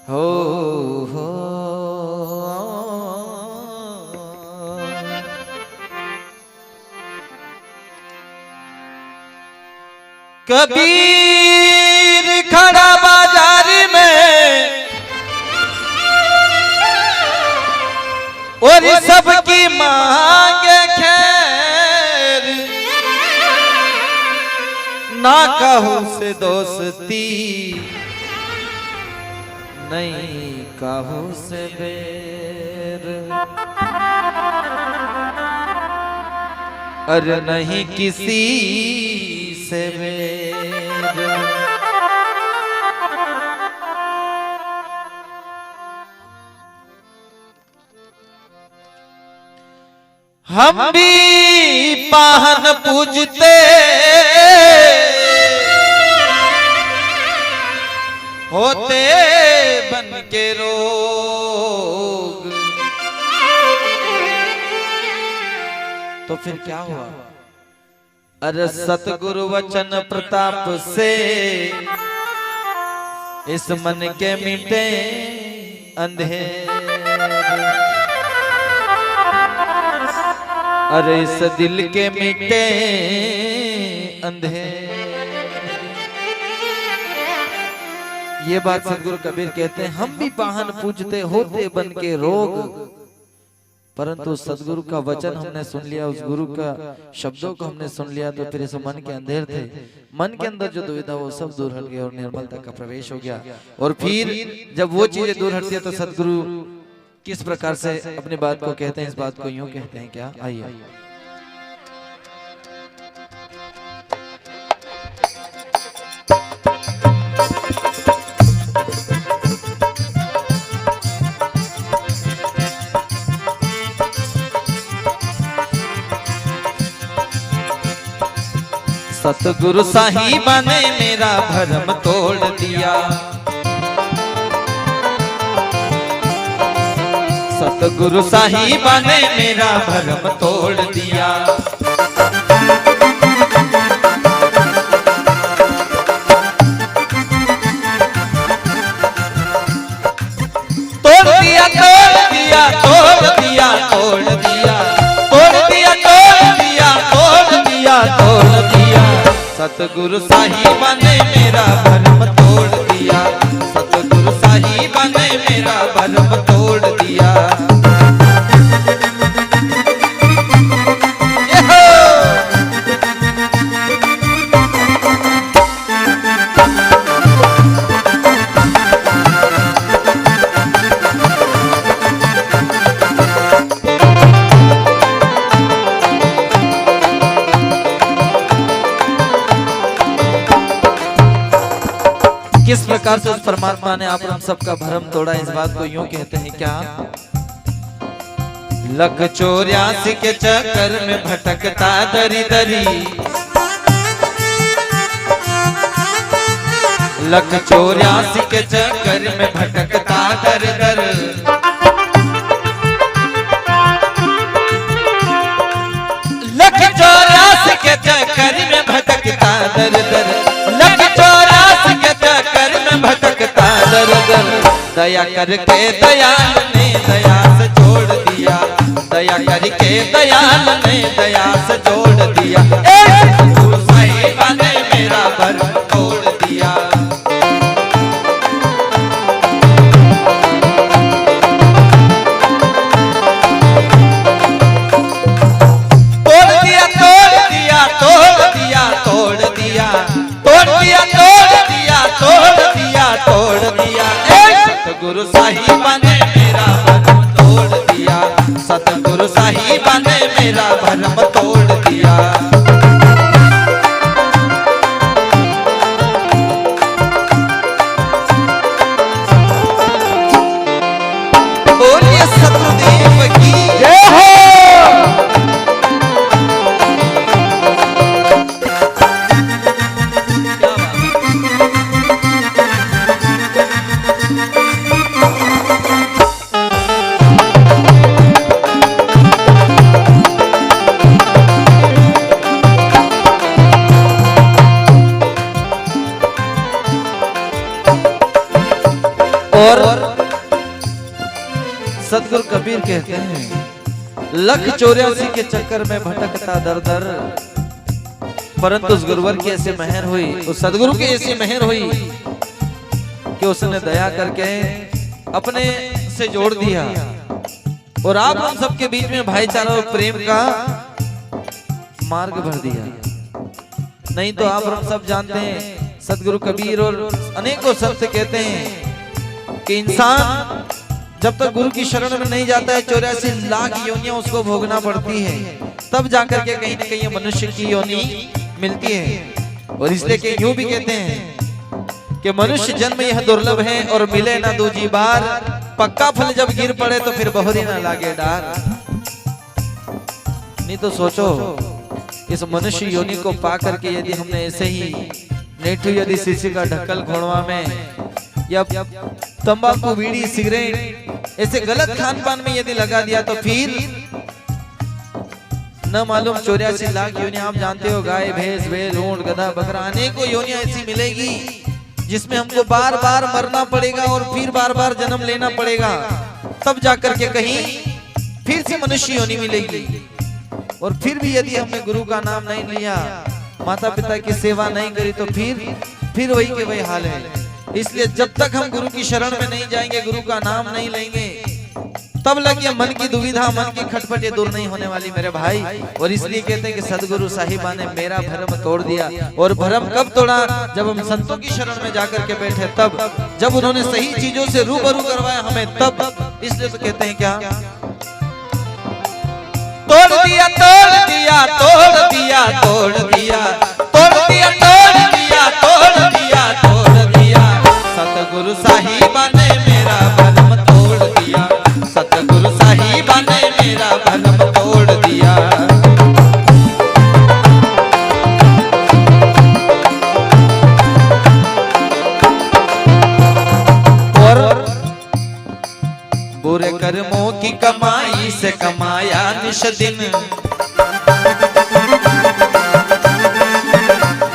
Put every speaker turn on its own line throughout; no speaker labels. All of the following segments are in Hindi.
हो हो कबीर खड़ा बाजार में और सबकी मांगे खैर, ना कहूं से दोस्ती नहीं कहूं से बैर, अरे नहीं किसी से बैर। हम भी पाहन पूजते होते बन के रोग, तो फिर क्या हुआ? अरे सतगुरु वचन प्रताप से इस मन के मिटे अंधेर, अरे इस दिल के मिटे अंधेर। ये बात सतगुरु कबीर कहते हैं, हम भी वाहन पूजते होते बन के रोग, परंतु सतगुरु का वचन हमने सुन लिया, उस गुरु का शब्दों को हमने सुन लिया, तो फिर इस मन के अंधेर थे, मन के अंदर जो दुविधा वो सब दूर हट गया और निर्मलता का प्रवेश हो गया। और फिर जब वो चीजें दूर हटती है तो सतगुरु किस प्रकार से अपनी बात को कहते हैं, इस बात को यूं कहते हैं क्या? आइए सतगुरु साहिबा ने मेरा भरम तोड़ दिया, सतगुरु साहिबा ने मेरा भरम तोड़ दिया। तोड़ दिया तोड़ दिया तोड़ दिया तोड़ दिया तोड़ दिया तोड़ दिया तोड़ दिया तोड़ दिया, सतगुरु साहिबा ने मेरा भरम तोड़ दिया, सतगुरु साहिबा ने मेरा भरम तोड़ दिया। किस प्रकार से उस परमात्मा ने आप हम सबका भरम तोड़ा, इस बात को यूं कहते हैं क्या? लख 84 के चक्कर में भटकता दरी दरी, लख 84 के चक्कर में भटकता दर दर, लख 84 के चक्कर में भटकता दर दर, लख 84 के चक्कर में भटकता दर दर, दया करके दयाल ने दया से जोड़ दिया, दया करके दयाल ने दया से जोड़ दिया। सतगुरु साहिबा ने मेरा भरम तोड़ दिया, तोड़ दिया तोड़ दिया तोड़ दिया तोड़ दिया तोड़ दिया तोड़ दिया तोड़ दिया तोड़ दिया। सतगुरु साहिबा ने मेरा भरम तोड़ दिया, सतगुरु साहिबा ने मेरा भरम तोड़ दिया। बोलिए सतगुरुदेव की जय हो। और सदगुरु कबीर कहते हैं, लख 84 के चक्कर में भटकता दर दर, परंतु उस गुरुवर की ऐसी मेहर हुई, उस सदगुरु की ऐसी मेहर हुई कि उसने दया करके अपने से जोड़ दिया और आप हम सबके बीच में भाईचारा और प्रेम का मार्ग भर दिया। नहीं तो आप हम सब जानते हैं, सदगुरु कबीर और अनेकों संत कहते हैं कि इंसान जब तक गुरु की शरण में नहीं जाता है 84 लाख योनियां उसको भोगना पड़ती है, तब जाकर के कहीं न कहीं मनुष्य की योनि मिलती है। और इसलिए कि यूं भी कहते हैं कि मनुष्य जन्म यह दुर्लभ है और मिले ना दूजी बार, पक्का फल जब गिर पड़े तो फिर बहुरी ना लागे डार। नहीं तो सोचो, इस मनुष्य योनि को पा करके यदि हमने ऐसे ही नेठू यदि शिशि का ढक्कल घोड़वा में या तंबाकू बीड़ी सिगरेट ऐसे गलत खान पान में यदि लगा दिया तो फिर न मालूम 84 लाख योनियां, आप जानते हो गाय भैंस भेड़ ऊंट गधा बकरा अनेकों योनियां ऐसी मिलेगी जिसमें हमको बार बार मरना पड़ेगा और फिर बार बार जन्म लेना पड़ेगा, तब जाकर के कहीं फिर से मनुष्य योनि मिलेगी। और फिर भी यदि हमने गुरु का नाम नहीं लिया, माता पिता की सेवा नहीं करी तो फिर वही के वही हाल है। इसलिए जब तक हम गुरु की शरण में नहीं जाएंगे, गुरु का नाम नहीं लेंगे, तब लग ये मन की दुविधा, मन की खटपट ये दूर नहीं होने वाली मेरे भाई। और इसलिए कहते हैं कि सदगुरु साहिबा ने मेरा भरम तोड़ दिया। और भरम कब तोड़ा? जब हम संतों की शरण में जाकर के बैठे, तब जब उन्होंने सही चीजों से रूबरू करवाया हमें, तब। इसलिए तो कहते हैं क्या, तोड़ दिया तोड़ दिया तोड़ दिया तोड़ दिया तोड़ दिया तोड़ दिया तोड़ दिया तोड़ दिया, सतगुरु साहिबा ने मेरा भरम तोड़ दिया, सतगुरु साहिबा ने मेरा भरम तोड़ दिया। और बुरे कर्मों की कमाई से कमाया निश दिन,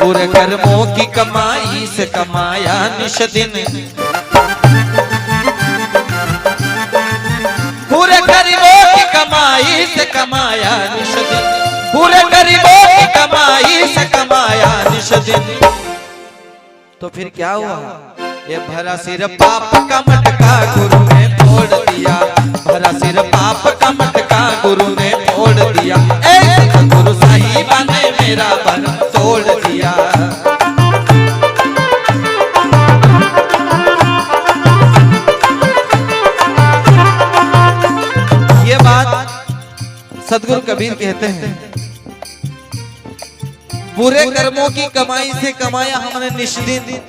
बुरे कर्मों की कमाई से कमाया निश दिन, पूरे गरीबों की कमाई से कमाया निश दिन, पूरे गरीबों की कमाई से कमाया निश दिन। तो फिर क्या हुआ? ये भरा सिर पाप का मटका गुरु ने तोड़ दिया, भरा सिर पाप का मटका गुरु ने तोड़ दिया, ऐसे गुरु साहिबा ने मेरा भरम तोड़ दिया। ये बात सदगुरु कबीर कहते हैं, बुरे कर्मों की कमाई से कमाया हमने निष्दिन।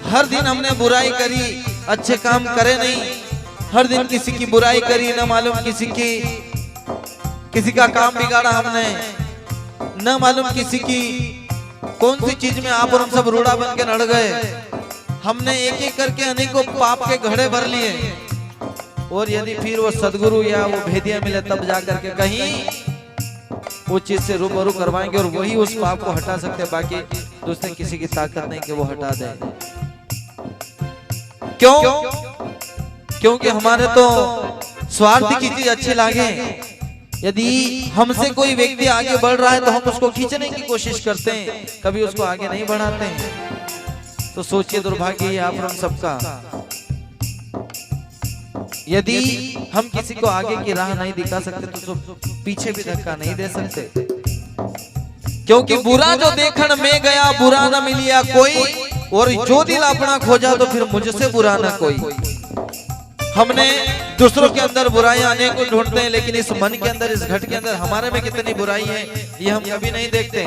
हर दिन हमने बुराई करी, अच्छे काम करे नहीं, हर दिन किसी की बुराई करी, न मालूम किसी का काम बिगाड़ा हमने, न मालूम किसी की कौन सी चीज में आप और हम सब रूढ़ा बन के लड़ गए। हमने एक एक करके अनेकों पाप के घड़े भर लिए। और यदि फिर वो सदगुरु या वो भेदिया मिले, तब जाकर के कहीं वो चीज से रूबरू करवाएंगे और वही उस पाप को हटा सकते, बाकी दूसरे किसी की ताकत नहीं कि वो हटा दे। क्यों? क्योंकि हमारे तो स्वार्थ की चीज अच्छी लागे। यदि हमसे कोई व्यक्ति आगे बढ़ रहा है तो हम उसको खींचने की कोशिश करते हैं, कभी उसको आगे नहीं बढ़ाते हैं। तो सोचिए, दुर्भाग्य है आप हम सबका। यदि हम किसी को आगे की राह नहीं दिखा सकते तो पीछे भी धक्का नहीं दे सकते, क्योंकि बुरा जो देखन में गया बुरा न मिलिया कोई, और जो दिल अपना खोजा तो फिर मुझसे बुरा ना कोई। हमने दूसरों के अंदर बुराइयां अनेकों ढूंढते हैं, लेकिन इस मन के अंदर, इस घट के अंदर हमारे में कितनी बुराई है ये हम कभी नहीं देखते।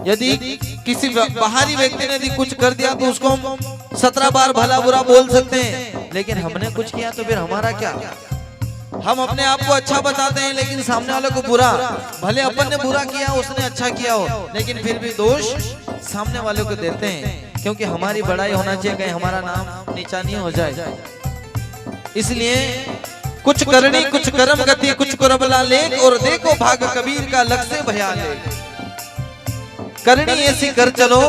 यदि किसी बाहरी व्यक्ति ने यदि कुछ कर दिया तो उसको हम 17 बार भला बुरा बोल सकते हैं, लेकिन हमने कुछ किया तो फिर हमारा क्या? हम अपने आप को अच्छा बताते हैं, लेकिन सामने वाले को बुरा। भले अपन ने बुरा किया, उसने अच्छा किया हो, लेकिन फिर भी दोष सामने वाले को देते हैं, क्योंकि हमारी बड़ाई होना चाहिए, कहीं हमारा नाम नीचा नहीं हो जाए। इसलिए कुछ करनी कुछ कर्म गति कुछ करबला लेख, और देखो भाग कबीर का लग से भया ले। करनी ऐसी कर चलो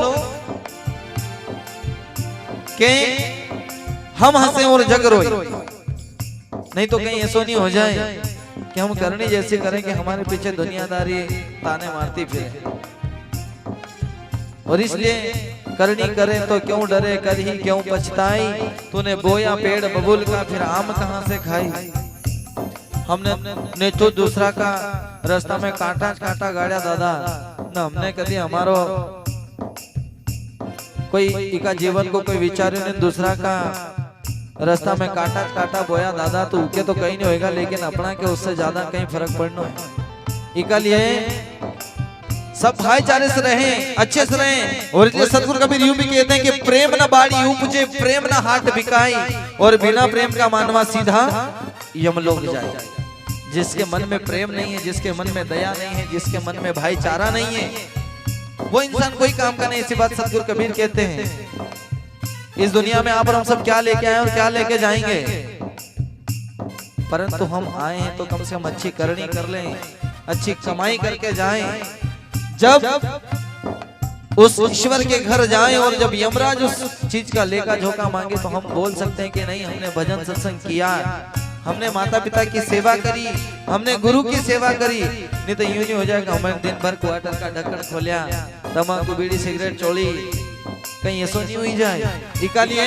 कि हम हंसे और जग रोए, नहीं तो कहीं ऐसा नहीं हो जाए कि हम करनी जैसे करें कि हमारे पीछे दुनियादारी ताने मारती फिरे। और इसलिए करनी करे तो क्यों डरे, कर ही क्यों पछताई, तूने बोया पेड़ बबूल का फिर आम कहां से खाई। हमने तो दूसरा का रास्ता में कांटा कांटा गाड़ा दादा ना, हमने कभी हमारो कोई इका जीवन को कोई विचार ने दूसरा का रास्ता में काटा काटा बोया दादा, तो उके तो कहीं नहीं होएगा, लेकिन अपना के उससे ज्यादा कहीं फर्क पड़ना है। इका लिए सब भाईचारे से रहें, अच्छे से रहें। और इसलिए सतगुरु कबीर यूं भी कहते हैं कि प्रेम न बाड़ी उपजे, प्रेम न हाट बिकाई, और बिना प्रेम का मानवा सीधा यमलोक जाए। जिसके मन में प्रेम नहीं है, जिसके मन में दया नहीं है, जिसके मन में भाईचारा नहीं है, वो इंसान कोई काम का नहीं। इसी बात सतगुरु कबीर कहते हैं इस दुनिया में आप और हम सब क्या लेके आए और क्या लेके जाएंगे, परंतु हम आए हैं तो कम से कम अच्छी करनी कर लें, अच्छी कमाई करके जाएं। जब उस ईश्वर के घर जाएं और जब यमराज उस चीज का लेखा झोंका मांगे तो हम बोल सकते हैं कि नहीं, हमने भजन सत्संग किया, हमने माता पिता की सेवा करी, हमने गुरु की सेवा करी। नहीं तो यूं नहीं हो जाएगा हमने दिन भर क्वार्टर का ढक्कन खोलिया, तंबाकू बीड़ी सिगरेट चोली, कहीं ऐसा नहीं हुई जाए। इकालिए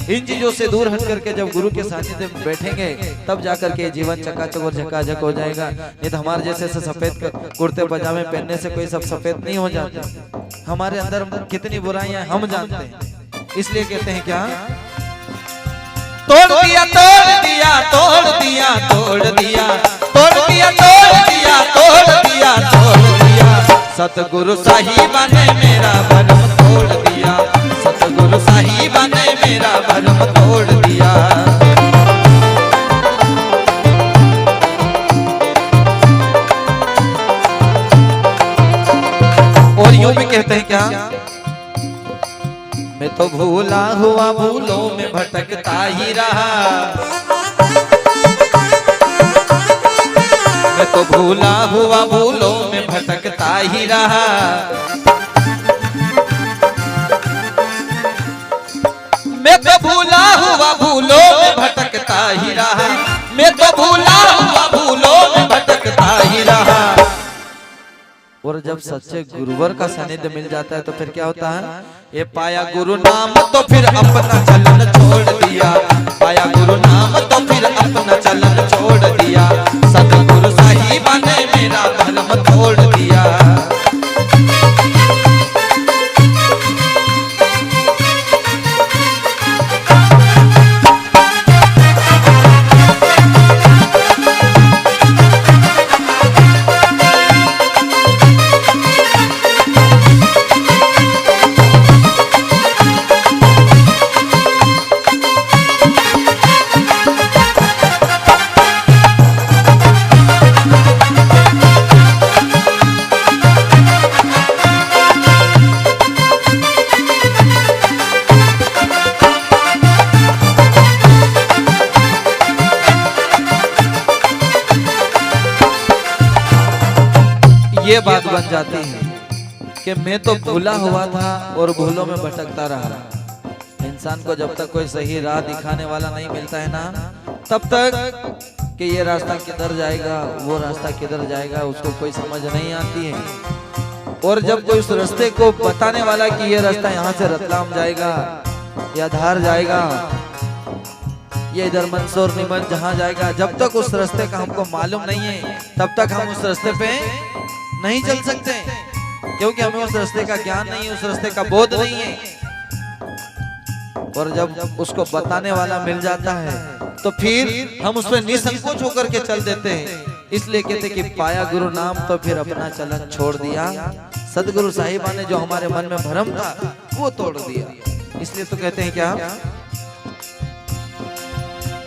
इन चीजों से दूर हट करके जब गुरु के सानिध्य में बैठेंगे तब जाकर के जीवन चकाचक और झकाझक हो जाएगा। नहीं तो हमारे जैसे सफेद कुर्ते पजामे पहनने से कोई सब सफेद नहीं हो जाता। हमारे अंदर कितनी बुराइयां हम जानते हैं, इसलिए कहते हैं क्या, तोड़ दिया तोड़ दिया तोड़ दिया तोड़ दिया तोड़ दिया तोड़ दिया तोड़ दिया तोड़ दिया, सतगुरु साहिबा ने मेरा भरम तोड़ दिया, सतगुरु साहिबा ने मेरा भरम तोड़ दिया। और यूं भी कहते हैं क्या, मैं तो भूला हुआ भूलों में भटकता ही रहा, मैं तो भूला हुआ भूलों में भटकता ही रहा, मैं तो भूला हुआ भूलों में भटकता ही रहा, मैं तो भूला हुआ भूलों में भटकता ही रहा। और जब सच्चे गुरुवर का सानिध्य मिल जाता है तो फिर क्या होता है, ये पाया गुरु नाम तो फिर अपना चलन छोड़ दिया, पाया गुरु नाम तो फिर अपना चलन छोड़ दिया, सतगुरु साहिबा ने मेरा भरम तोड़ दिया। ये बात बन जाती है कि मैं तो भूला हुआ था और भूलों में भटकता रहा। इंसान को जब तक कोई सही राह दिखाने वाला नहीं मिलता है ना, तब तक कि ये रास्ता किधर जाएगा वो रास्ता किधर जाएगा उसको कोई समझ नहीं आती है। और जब कोई उस रास्ते को बताने वाला कि ये रास्ता यहाँ से रतलाम जाएगा या धार जाएगा, ये इधर मंदसौर निमन जहाँ जाएगा, जब तक उस रास्ते का हमको मालूम नहीं है तब तक हम उस रास्ते पे नहीं चल सकते, क्योंकि हमें उस रास्ते का ज्ञान नहीं है, उस रास्ते का बोध नहीं है। और जब उसको बताने वाला मिल जाता है तो फिर हम उस पर निसंकोच होकर के चल देते हैं। इसलिए कहते कि पाया गुरु नाम तो फिर अपना चलन छोड़ दिया, सदगुरु साहिबा ने जो हमारे मन में भरम था वो तोड़ दिया। इसलिए तो कहते हैं क्या,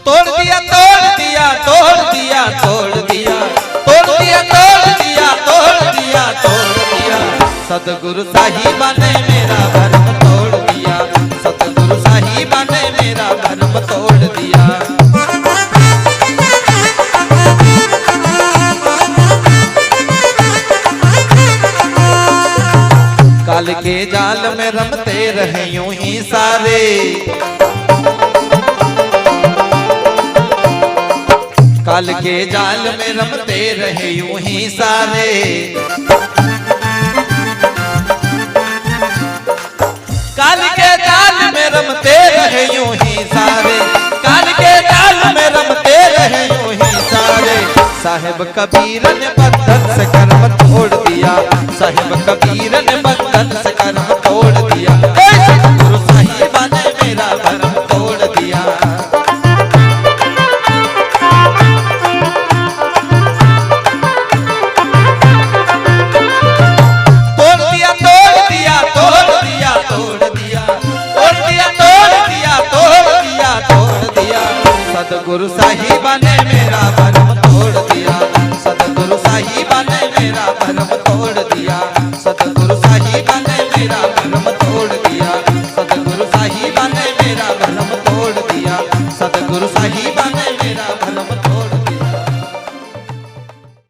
तोड़ दिया तोड़ दिया तोड़ दिया तोड़ दिया तोड़ दिया तोड़ दिया तोड़ दिया तोड़ दिया, सतगुरु साहिबा ने मेरा भरम तोड़ दिया, सतगुरु साहिबा ने मेरा भरम तोड़ दिया। काल के जाल में रमते रहे यूं ही सा सारे। काल के जाल में रमते रहे यूं ही सारे। काल के जाल में रमते रहे यूं ही सारे। काल के जाल में रमते रहे यूं ही सारे। साहिब कबीर ने बंधन से कर्म तोड़ दिया। साहिब कबीर ने बंधन से कर्म तोड़ दिया। सतगुरु साहिबा ने मेरा भरम तोड़ दिया। सतगुरु साहिबा ने मेरा भरम तोड़ दिया। सतगुरु साहिबा ने मेरा भरम तोड़ दिया। सतगुरु साहिबा ने मेरा भरम तोड़ दिया। सतगुरु साहिबा ने मेरा भरम तोड़ दिया। सतगुरु साहिबा